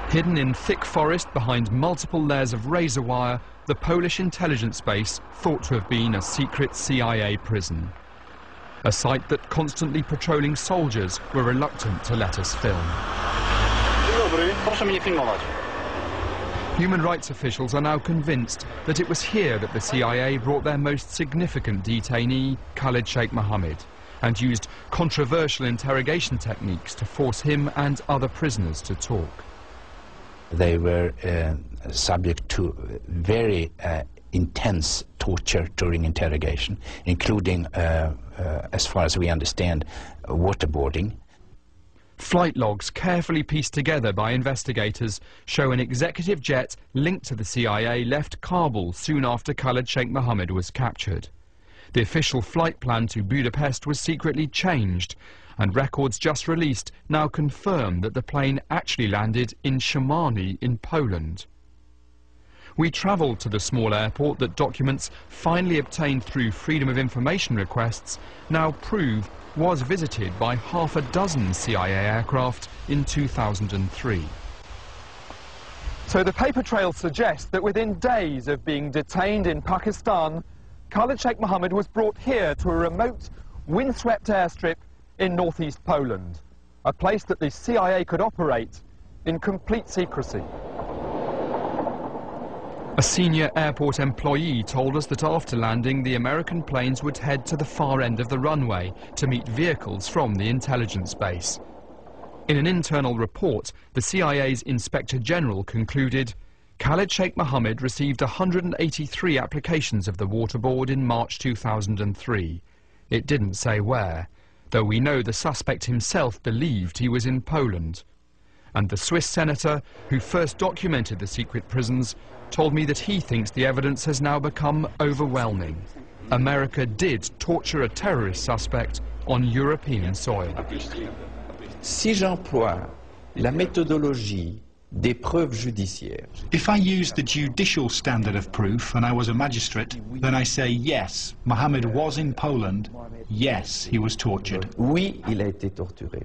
Hidden in thick forest behind multiple layers of razor wire, the Polish intelligence base thought to have been a secret CIA prison. A site that constantly patrolling soldiers were reluctant to let us film. Human rights officials are now convinced that it was here that the CIA brought their most significant detainee, Khalid Sheikh Mohammed, and used controversial interrogation techniques to force him and other prisoners to talk. They were subject to very intense torture during interrogation, including, as far as we understand, waterboarding. Flight logs carefully pieced together by investigators show an executive jet linked to the CIA left Kabul soon after Khalid Sheikh Mohammed was captured. The official flight plan to Budapest was secretly changed, and records just released now confirm that the plane actually landed in Szymany in Poland. We travelled to the small airport that documents finally obtained through Freedom of Information requests now prove was visited by half a dozen CIA aircraft in 2003. So the paper trail suggests that within days of being detained in Pakistan, Khalid Sheikh Mohammed was brought here to a remote, windswept airstrip in northeast Poland, a place that the CIA could operate in complete secrecy. A senior airport employee told us that after landing, the American planes would head to the far end of the runway to meet vehicles from the intelligence base. In an internal report, the CIA's Inspector General concluded, Khalid Sheikh Mohammed received 183 applications of the waterboard in March 2003. It didn't say where, though we know the suspect himself believed he was in Poland. And the Swiss senator, who first documented the secret prisons, told me that he thinks the evidence has now become overwhelming. America did torture a terrorist suspect on European soil. Si j'emploie la méthodologie des preuves judiciaires. If I use the judicial standard of proof and I was a magistrate, then I say yes, Mohammed was in Poland, yes, he was tortured. Oui, il a été torturé.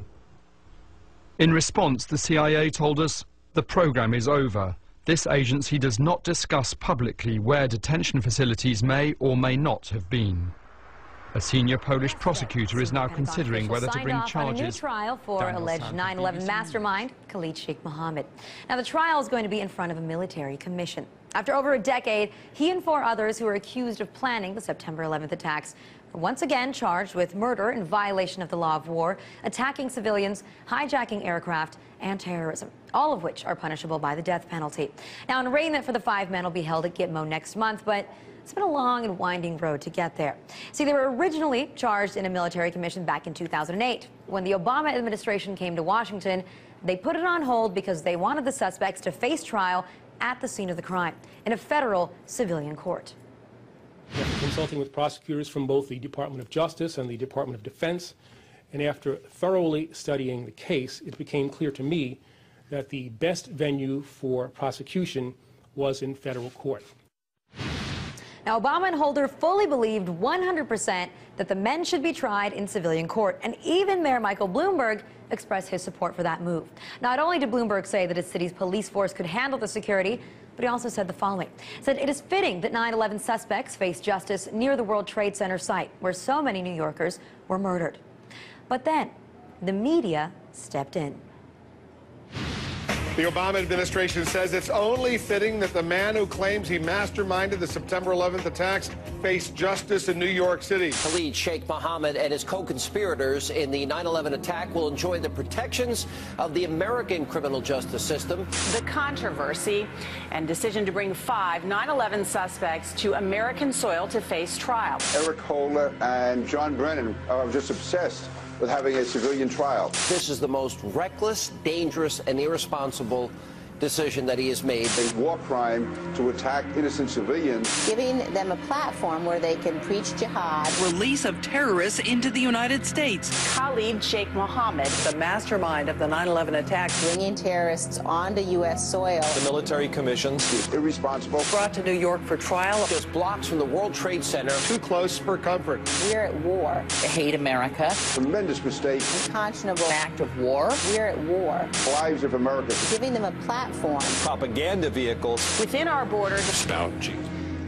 In response, the CIA told us, the program is over. This agency does not discuss publicly where detention facilities may or may not have been. A senior Polish prosecutor is now considering whether to bring charges. On a new trial for alleged 9/11 mastermind Khalid Sheikh Mohammed. Now, the trial is going to be in front of a military commission. After over a decade, he and 4 others who are accused of planning the September 11th attacks are once again charged with murder in violation of the law of war, attacking civilians, hijacking aircraft, and terrorism, all of which are punishable by the death penalty. Now, an arraignment for the 5 men will be held at Gitmo next month, but it's been a long and winding road to get there. See, they were originally charged in a military commission back in 2008. When the Obama administration came to Washington, they put it on hold because they wanted the suspects to face trial at the scene of the crime in a federal civilian court. After consulting with prosecutors from both the Department of Justice and the Department of Defense, and after thoroughly studying the case, it became clear to me that the best venue for prosecution was in federal court. Now, Obama and Holder fully believed 100% that the men should be tried in civilian court, and even Mayor Michael Bloomberg expressed his support for that move. Not only did Bloomberg say that his city's police force could handle the security, but he also said the following. He said it is fitting that 9/11 suspects face justice near the World Trade Center site, where so many New Yorkers were murdered. But then, the media stepped in. The Obama administration says it's only fitting that the man who claims he masterminded the September 11th attacks face justice in New York City. Khalid Sheikh Mohammed and his co-conspirators in the 9/11 attack will enjoy the protections of the American criminal justice system. The controversy and decision to bring 5 9/11 suspects to American soil to face trial. Eric Holder and John Brennan are just obsessed with having a civilian trial. This is the most reckless, dangerous, and irresponsible decision that he has made. A war crime to attack innocent civilians. Giving them a platform where they can preach jihad. Release of terrorists into the United States. Khalid Sheikh Mohammed, the mastermind of the 9/11 attacks. Bringing terrorists onto U.S. soil. The military commissions. It's irresponsible. Brought to New York for trial. Just blocks from the World Trade Center. Too close for comfort. We're at war. They hate America. Tremendous mistake. Unconscionable act of war. We're at war. Lives of Americans. Giving them a platform platform. Propaganda vehicles within our borders. Stouchy.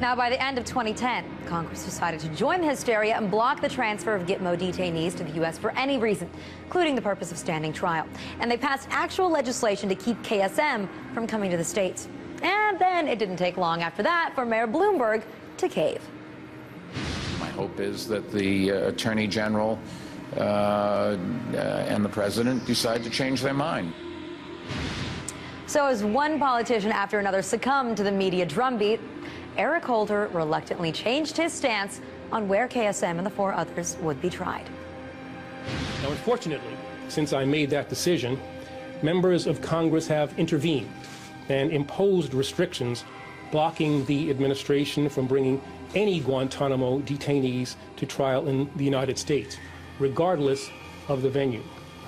Now, by the end of 2010, Congress decided to join the hysteria and block the transfer of Gitmo detainees to the U.S. for any reason, including the purpose of standing trial. And they passed actual legislation to keep KSM from coming to the States. And then it didn't take long after that for Mayor Bloomberg to cave. My hope is that the Attorney General and the President decide to change their mind. So as one politician after another succumbed to the media drumbeat, Eric Holder reluctantly changed his stance on where KSM and the 4 others would be tried. Now, unfortunately, since I made that decision, members of Congress have intervened and imposed restrictions blocking the administration from bringing any Guantanamo detainees to trial in the United States, regardless of the venue.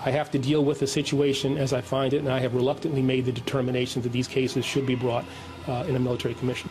I have to deal with the situation as I find it, and I have reluctantly made the determination that these cases should be brought in a military commission.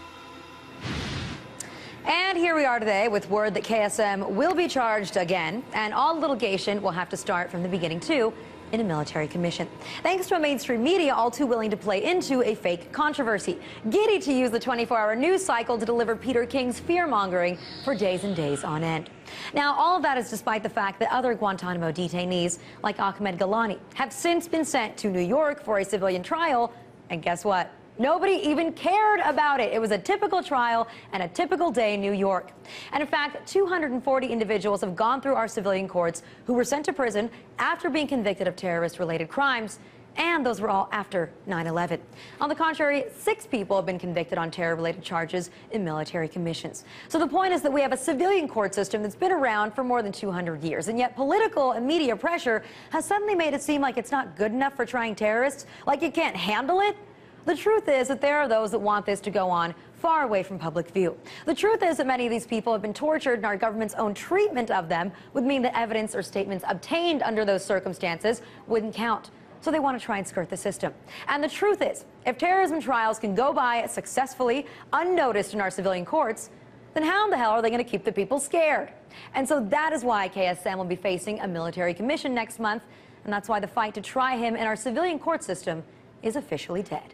And here we are today with word that KSM will be charged again, and all litigation will have to start from the beginning, too, in a military commission. Thanks to a mainstream media all too willing to play into a fake controversy, giddy to use the 24-hour news cycle to deliver Peter King's fear-mongering for days and days on end. Now, all of that is despite the fact that other Guantanamo detainees, like Ahmed Gilani, have since been sent to New York for a civilian trial, and guess what? Nobody even cared about it. It was a typical trial and a typical day in New York. And in fact, 240 individuals have gone through our civilian courts who were sent to prison after being convicted of terrorist-related crimes, and those were all after 9/11. On the contrary, 6 people have been convicted on terror-related charges in military commissions. So the point is that we have a civilian court system that's been around for more than 200 years, and yet political and media pressure has suddenly made it seem like it's not good enough for trying terrorists, like you can't handle it. The truth is that there are those that want this to go on far away from public view. The truth is that many of these people have been tortured, and our government's own treatment of them would mean that evidence or statements obtained under those circumstances wouldn't count. So they want to try and skirt the system. And the truth is, if terrorism trials can go by successfully, unnoticed in our civilian courts, then how in the hell are they going to keep the people scared? And so that is why KSM will be facing a military commission next month, and that's why the fight to try him in our civilian court system is officially dead.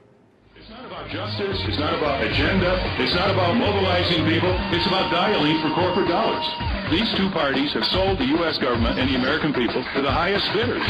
It's not about justice, it's not about agenda, it's not about mobilizing people, it's about dialing for corporate dollars. These 2 parties have sold the U.S. government and the American people to the highest bidders.